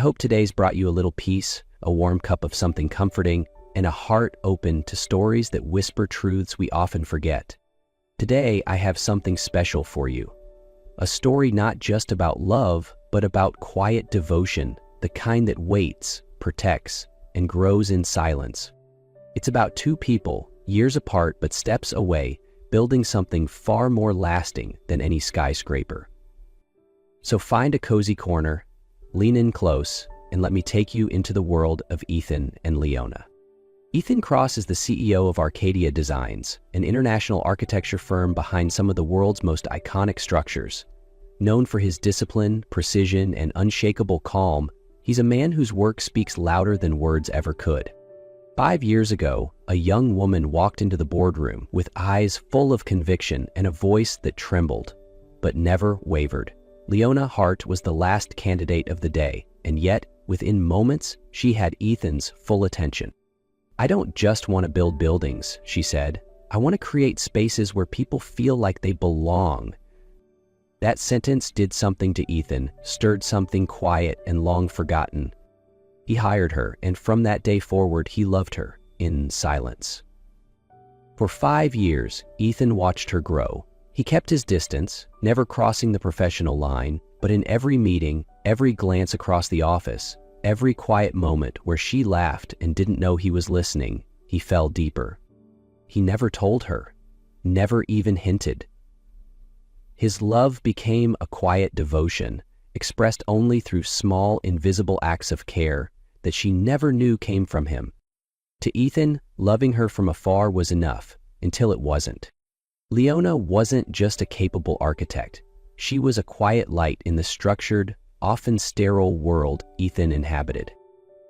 hope today's brought you a little peace, a warm cup of something comforting, and a heart open to stories that whisper truths we often forget. Today, I have something special for you. A story not just about love, but about quiet devotion, the kind that waits, protects, and grows in silence. It's about two people, years apart but steps away, building something far more lasting than any skyscraper. So find a cozy corner, lean in close, and let me take you into the world of Ethan and Leona. Ethan Kross is the CEO of Arcadia Designs, an international architecture firm behind some of the world's most iconic structures. Known for his discipline, precision, and unshakable calm, he's a man whose work speaks louder than words ever could. 5 years ago, a young woman walked into the boardroom with eyes full of conviction and a voice that trembled, but never wavered. Leona Hart was the last candidate of the day, and yet, within moments, she had Ethan's full attention. "I don't just want to build buildings," she said. "I want to create spaces where people feel like they belong." That sentence did something to Ethan, stirred something quiet and long forgotten. He hired her, and from that day forward, he loved her, in silence. For 5 years, Ethan watched her grow. He kept his distance, never crossing the professional line, but in every meeting, every glance across the office, every quiet moment where she laughed and didn't know he was listening, he fell deeper. He never told her, never even hinted. His love became a quiet devotion, expressed only through small, invisible acts of care that she never knew came from him. To Ethan, loving her from afar was enough, until it wasn't. Leona wasn't just a capable architect. She was a quiet light in the structured, often sterile world Ethan inhabited.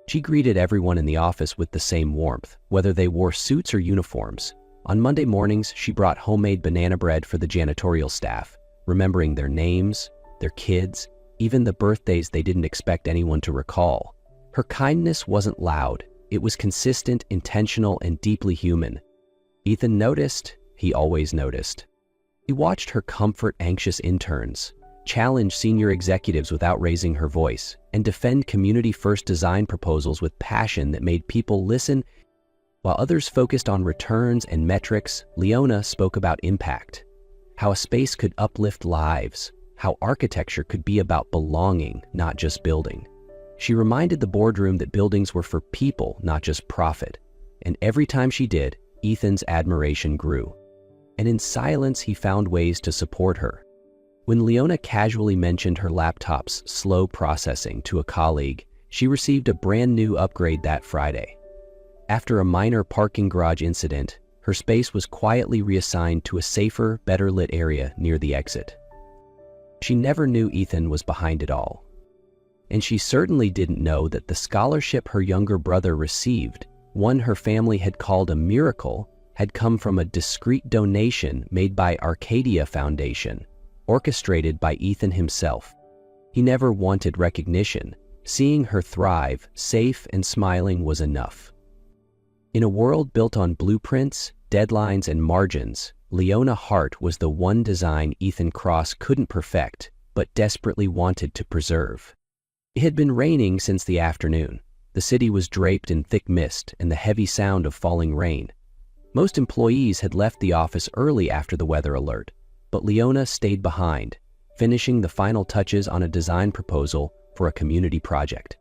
She greeted everyone in the office with the same warmth, whether they wore suits or uniforms. On Monday mornings, she brought homemade banana bread for the janitorial staff, remembering their names, their kids, even the birthdays they didn't expect anyone to recall. Her kindness wasn't loud. It was consistent, intentional, and deeply human. Ethan noticed. He always noticed. He watched her comfort anxious interns, challenge senior executives without raising her voice, and defend community-first design proposals with passion that made people listen. While others focused on returns and metrics, Leona spoke about impact, how a space could uplift lives, how architecture could be about belonging, not just building. She reminded the boardroom that buildings were for people, not just profit. And every time she did, Ethan's admiration grew. And in silence, he found ways to support her. When Leona casually mentioned her laptop's slow processing to a colleague, she received a brand new upgrade that Friday. After a minor parking garage incident, her space was quietly reassigned to a safer, better lit area near the exit. She never knew Ethan was behind it all. And she certainly didn't know that the scholarship her younger brother received, one her family had called a miracle, had come from a discreet donation made by Arcadia Foundation, orchestrated by Ethan himself. He never wanted recognition. Seeing her thrive, safe and smiling, was enough. In a world built on blueprints, deadlines, and margins, Leona Hart was the one design Ethan Kross couldn't perfect, but desperately wanted to preserve. It had been raining since the afternoon. The city was draped in thick mist and the heavy sound of falling rain. Most employees had left the office early after the weather alert, but Leona stayed behind, finishing the final touches on a design proposal for a community project.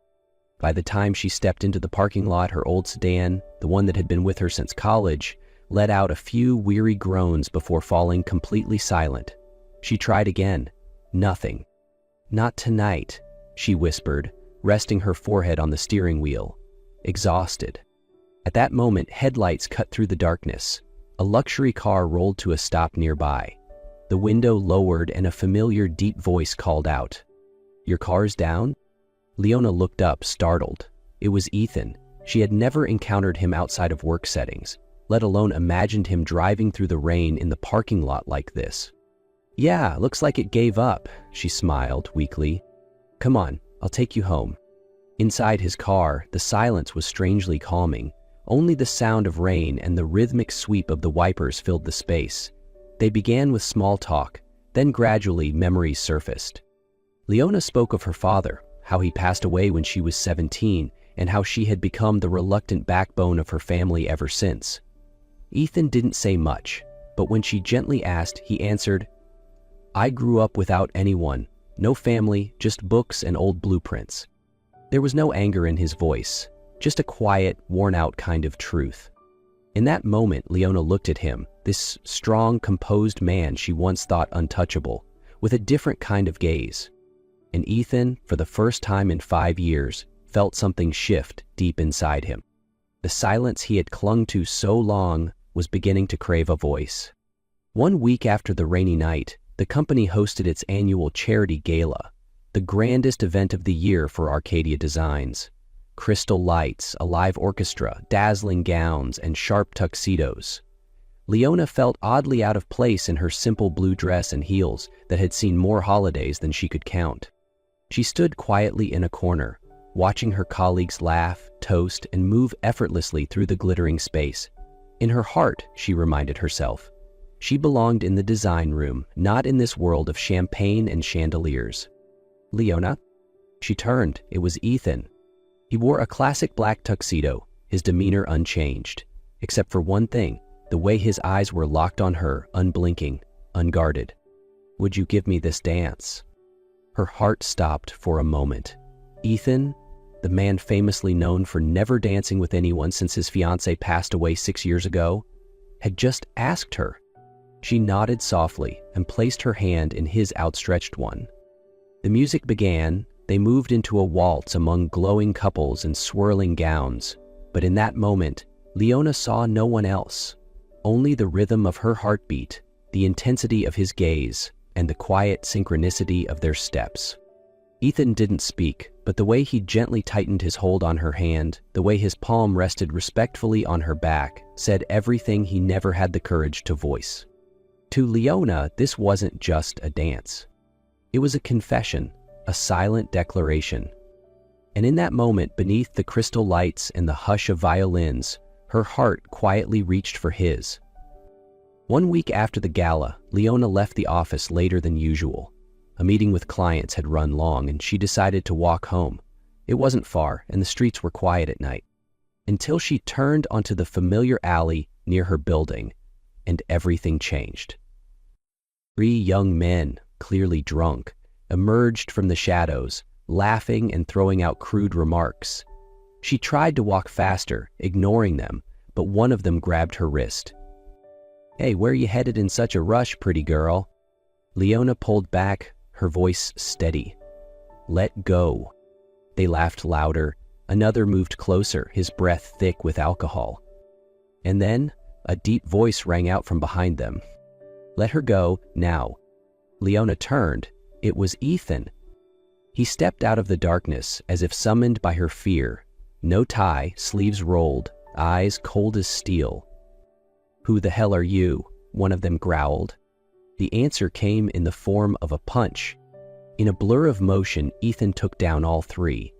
By the time she stepped into the parking lot, her old sedan, the one that had been with her since college, let out a few weary groans before falling completely silent. She tried again. Nothing. "Not tonight," she whispered, resting her forehead on the steering wheel, exhausted. At that moment, headlights cut through the darkness. A luxury car rolled to a stop nearby. The window lowered and a familiar deep voice called out, "Your car's down?" Leona looked up, startled. It was Ethan. She had never encountered him outside of work settings, let alone imagined him driving through the rain in the parking lot like this. "Yeah, looks like it gave up," she smiled weakly. "Come on, I'll take you home." Inside his car, the silence was strangely calming. Only the sound of rain and the rhythmic sweep of the wipers filled the space. They began with small talk, then gradually memories surfaced. Leona spoke of her father, how he passed away when she was 17, and how she had become the reluctant backbone of her family ever since. Ethan didn't say much, but when she gently asked, he answered, "I grew up without anyone, no family, just books and old blueprints." There was no anger in his voice, just a quiet, worn-out kind of truth. In that moment, Leona looked at him, this strong, composed man she once thought untouchable, with a different kind of gaze. And Ethan, for the first time in 5 years, felt something shift deep inside him. The silence he had clung to so long was beginning to crave a voice. 1 week after the rainy night, the company hosted its annual charity gala, the grandest event of the year for Arcadia Designs. Crystal lights, a live orchestra, dazzling gowns, and sharp tuxedos. Leona felt oddly out of place in her simple blue dress and heels that had seen more holidays than she could count. She stood quietly in a corner, watching her colleagues laugh, toast, and move effortlessly through the glittering space. In her heart, she reminded herself, she belonged in the design room, not in this world of champagne and chandeliers. "Leona?" She turned. It was Ethan. He wore a classic black tuxedo, his demeanor unchanged, except for one thing, the way his eyes were locked on her, unblinking, unguarded. "Would you give me this dance?" Her heart stopped for a moment. Ethan, the man famously known for never dancing with anyone since his fiancée passed away 6 years ago, had just asked her. She nodded softly and placed her hand in his outstretched one. The music began. They moved into a waltz among glowing couples and swirling gowns. But in that moment, Leona saw no one else. Only the rhythm of her heartbeat, the intensity of his gaze, and the quiet synchronicity of their steps. Ethan didn't speak, but the way he gently tightened his hold on her hand, the way his palm rested respectfully on her back, said everything he never had the courage to voice. To Leona, this wasn't just a dance. It was a confession, a silent declaration. And in that moment, beneath the crystal lights and the hush of violins, her heart quietly reached for his. 1 week after the gala, Leona left the office later than usual. A meeting with clients had run long, and she decided to walk home. It wasn't far, and the streets were quiet at night. Until she turned onto the familiar alley near her building, and everything changed. 3 young men, clearly drunk, emerged from the shadows, laughing and throwing out crude remarks. She tried to walk faster, ignoring them, but one of them grabbed her wrist. "Hey, where you headed in such a rush, pretty girl?" Leona pulled back, her voice steady. "Let go." They laughed louder. Another moved closer, his breath thick with alcohol. And then, a deep voice rang out from behind them. "Let her go, now." Leona turned. It was Ethan. He stepped out of the darkness as if summoned by her fear. No tie, sleeves rolled, eyes cold as steel. "Who the hell are you?" one of them growled. The answer came in the form of a punch. In a blur of motion, Ethan took down all 3.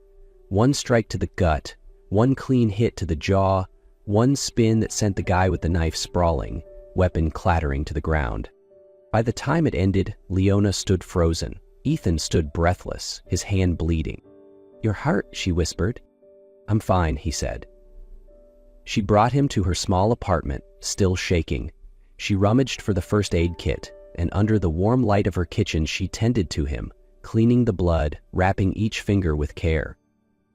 One strike to the gut, one clean hit to the jaw, one spin that sent the guy with the knife sprawling, weapon clattering to the ground. By the time it ended, Leona stood frozen. Ethan stood breathless, his hand bleeding. "Your heart," she whispered. "I'm fine," he said. She brought him to her small apartment, still shaking. She rummaged for the first aid kit, and under the warm light of her kitchen she tended to him, cleaning the blood, wrapping each finger with care.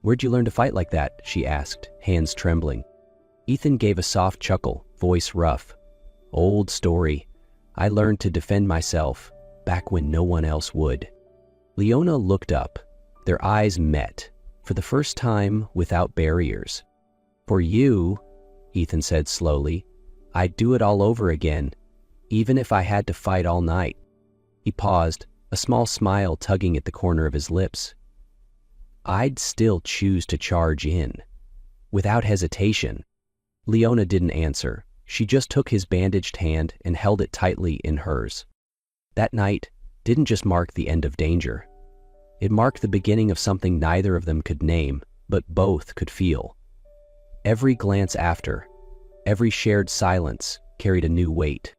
"Where'd you learn to fight like that?" she asked, hands trembling. Ethan gave a soft chuckle, voice rough. "Old story. I learned to defend myself, back when no one else would." Leona looked up. Their eyes met, for the first time without barriers. "For you," Ethan said slowly, "I'd do it all over again, even if I had to fight all night." He paused, a small smile tugging at the corner of his lips. "I'd still choose to charge in." Without hesitation. Leona didn't answer. She just took his bandaged hand and held it tightly in hers. That night didn't just mark the end of danger. It marked the beginning of something neither of them could name, but both could feel. Every glance after, every shared silence carried a new weight.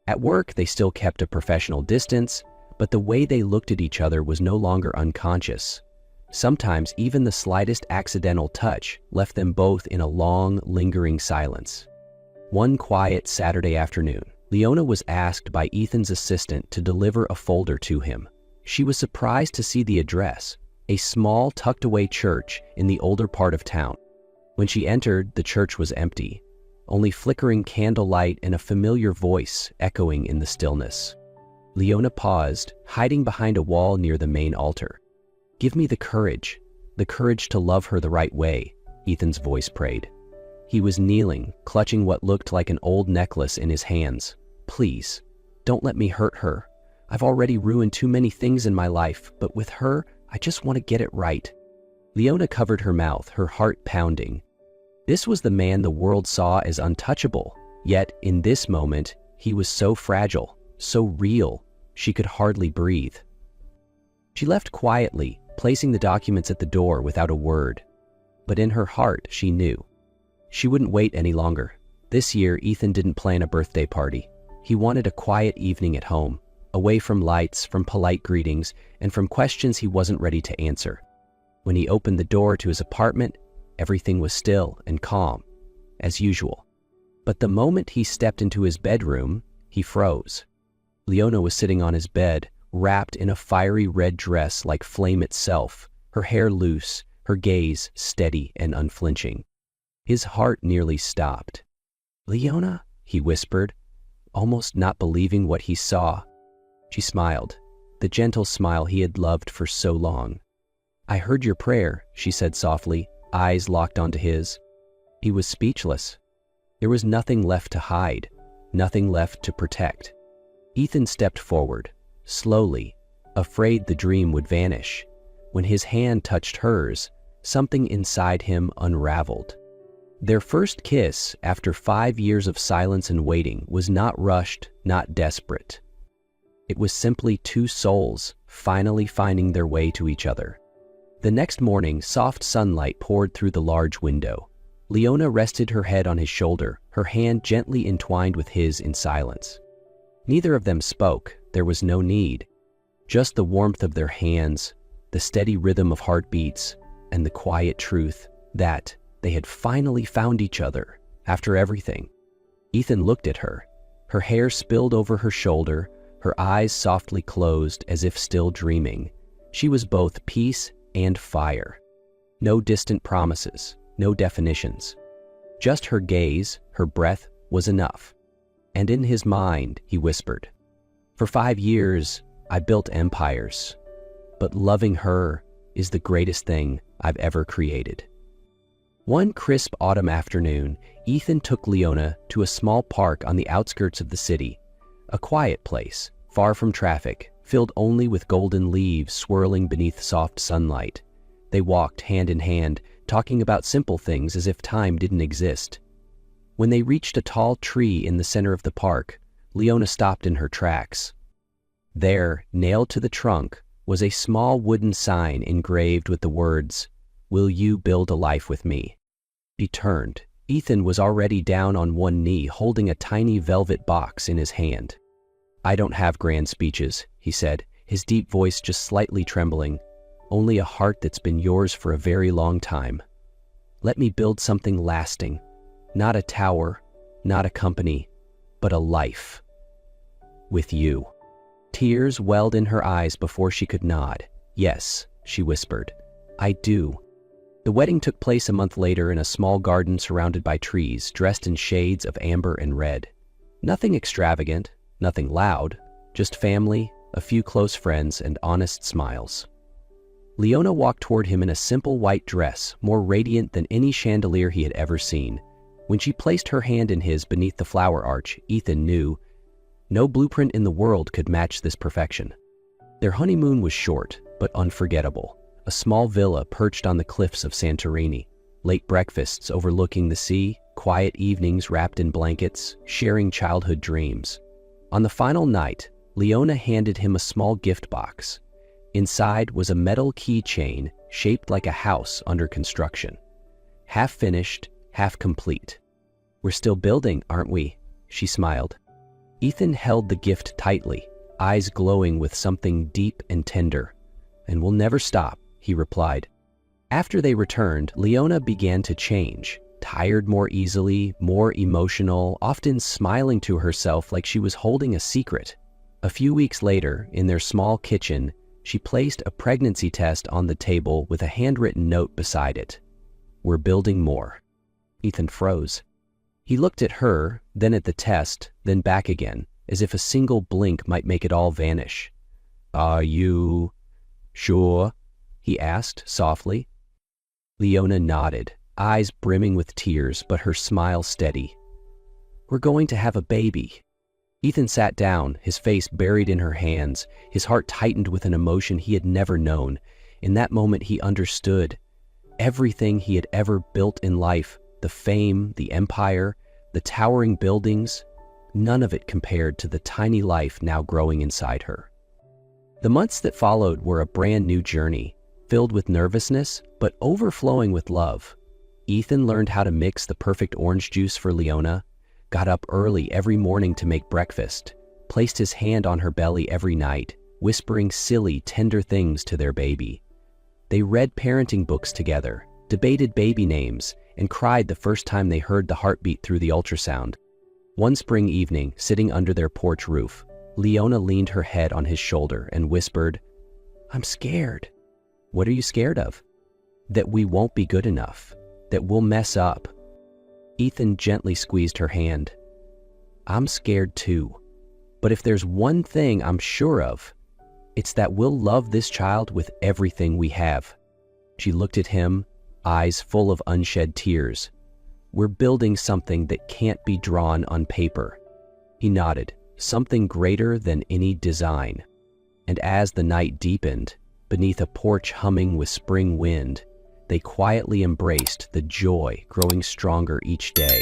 At work, they still kept a professional distance, but the way they looked at each other was no longer unconscious. Sometimes even the slightest accidental touch left them both in a long, lingering silence. One quiet Saturday afternoon, Leona was asked by Ethan's assistant to deliver a folder to him. She was surprised to see the address, a small tucked-away church in the older part of town. When she entered, the church was empty, only flickering candlelight and a familiar voice echoing in the stillness. Leona paused, hiding behind a wall near the main altar. "Give me the courage to love her the right way," Ethan's voice prayed. He was kneeling, clutching what looked like an old necklace in his hands. "Please, don't let me hurt her. I've already ruined too many things in my life, but with her, I just want to get it right." Leona covered her mouth, her heart pounding. This was the man the world saw as untouchable, yet in this moment, he was so fragile, so real, she could hardly breathe. She left quietly, placing the documents at the door without a word. But in her heart, she knew. She wouldn't wait any longer. This year, Ethan didn't plan a birthday party. He wanted a quiet evening at home, away from lights, from polite greetings, and from questions he wasn't ready to answer. When he opened the door to his apartment, everything was still and calm, as usual. But the moment he stepped into his bedroom, he froze. Leona was sitting on his bed, wrapped in a fiery red dress like flame itself, her hair loose, her gaze steady and unflinching. His heart nearly stopped. "Leona?" he whispered, almost not believing what he saw. She smiled, the gentle smile he had loved for so long. "I heard your prayer," she said softly, eyes locked onto his. He was speechless. There was nothing left to hide, nothing left to protect. Ethan stepped forward, slowly, afraid the dream would vanish. When his hand touched hers, something inside him unraveled. Their first kiss, after 5 years of silence and waiting, was not rushed, not desperate. It was simply two souls finally finding their way to each other. The next morning, soft sunlight poured through the large window. Leona rested her head on his shoulder, her hand gently entwined with his in silence. Neither of them spoke, there was no need. Just the warmth of their hands, the steady rhythm of heartbeats, and the quiet truth that they had finally found each other after everything. Ethan looked at her. Her hair spilled over her shoulder, her eyes softly closed as if still dreaming. She was both peace and fire. No distant promises, no definitions. Just her gaze, her breath was enough. And in his mind, he whispered, "For 5 years, I built empires, but loving her is the greatest thing I've ever created." One crisp autumn afternoon, Ethan took Leona to a small park on the outskirts of the city, a quiet place, far from traffic, filled only with golden leaves swirling beneath soft sunlight. They walked hand in hand, talking about simple things as if time didn't exist. When they reached a tall tree in the center of the park, Leona stopped in her tracks. There, nailed to the trunk, was a small wooden sign engraved with the words, "Will you build a life with me?" He turned. Ethan was already down on one knee, holding a tiny velvet box in his hand. "I don't have grand speeches," he said, his deep voice just slightly trembling. "Only a heart that's been yours for a very long time. Let me build something lasting. Not a tower, not a company, but a life. With you." Tears welled in her eyes before she could nod. "Yes," she whispered, "I do." The wedding took place a month later in a small garden surrounded by trees, dressed in shades of amber and red. Nothing extravagant, nothing loud, just family, a few close friends, and honest smiles. Leona walked toward him in a simple white dress, more radiant than any chandelier he had ever seen. When she placed her hand in his beneath the flower arch, Ethan knew no blueprint in the world could match this perfection. Their honeymoon was short, but unforgettable. A small villa perched on the cliffs of Santorini, late breakfasts overlooking the sea, quiet evenings wrapped in blankets, sharing childhood dreams. On the final night, Leona handed him a small gift box. Inside was a metal keychain shaped like a house under construction. Half finished, half complete. "We're still building, aren't we?" she smiled. Ethan held the gift tightly, eyes glowing with something deep and tender. "And we'll never stop," he replied. After they returned, Leona began to change, tired more easily, more emotional, often smiling to herself like she was holding a secret. A few weeks later, in their small kitchen, she placed a pregnancy test on the table with a handwritten note beside it. "We're building more." Ethan froze. He looked at her, then at the test, then back again, as if a single blink might make it all vanish. "Are you sure?" he asked softly. Leona nodded, eyes brimming with tears, but her smile steady. "We're going to have a baby." Ethan sat down, his face buried in her hands, his heart tightened with an emotion he had never known. In that moment he understood. Everything he had ever built in life, the fame, the empire, the towering buildings, none of it compared to the tiny life now growing inside her. The months that followed were a brand new journey, filled with nervousness, but overflowing with love. Ethan learned how to mix the perfect orange juice for Leona, got up early every morning to make breakfast, placed his hand on her belly every night, whispering silly, tender things to their baby. They read parenting books together, debated baby names, and cried the first time they heard the heartbeat through the ultrasound. One spring evening, sitting under their porch roof, Leona leaned her head on his shoulder and whispered, "I'm scared." "What are you scared of?" "That we won't be good enough, that we'll mess up." Ethan gently squeezed her hand. "I'm scared too, but if there's one thing I'm sure of, it's that we'll love this child with everything we have." She looked at him, eyes full of unshed tears. "We're building something that can't be drawn on paper." He nodded, "Something greater than any design." And as the night deepened, beneath a porch humming with spring wind, they quietly embraced the joy growing stronger each day,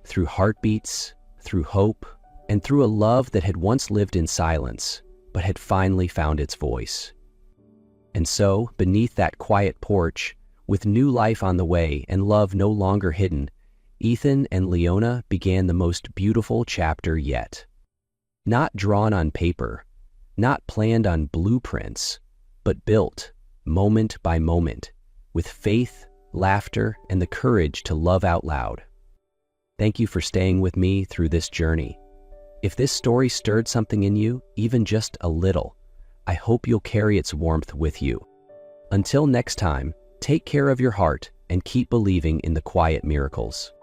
through heartbeats, through hope, and through a love that had once lived in silence, but had finally found its voice. And so, beneath that quiet porch, with new life on the way and love no longer hidden, Ethan and Leona began the most beautiful chapter yet. Not drawn on paper, not planned on blueprints, but built, moment by moment, with faith, laughter, and the courage to love out loud. Thank you for staying with me through this journey. If this story stirred something in you, even just a little, I hope you'll carry its warmth with you. Until next time, take care of your heart and keep believing in the quiet miracles.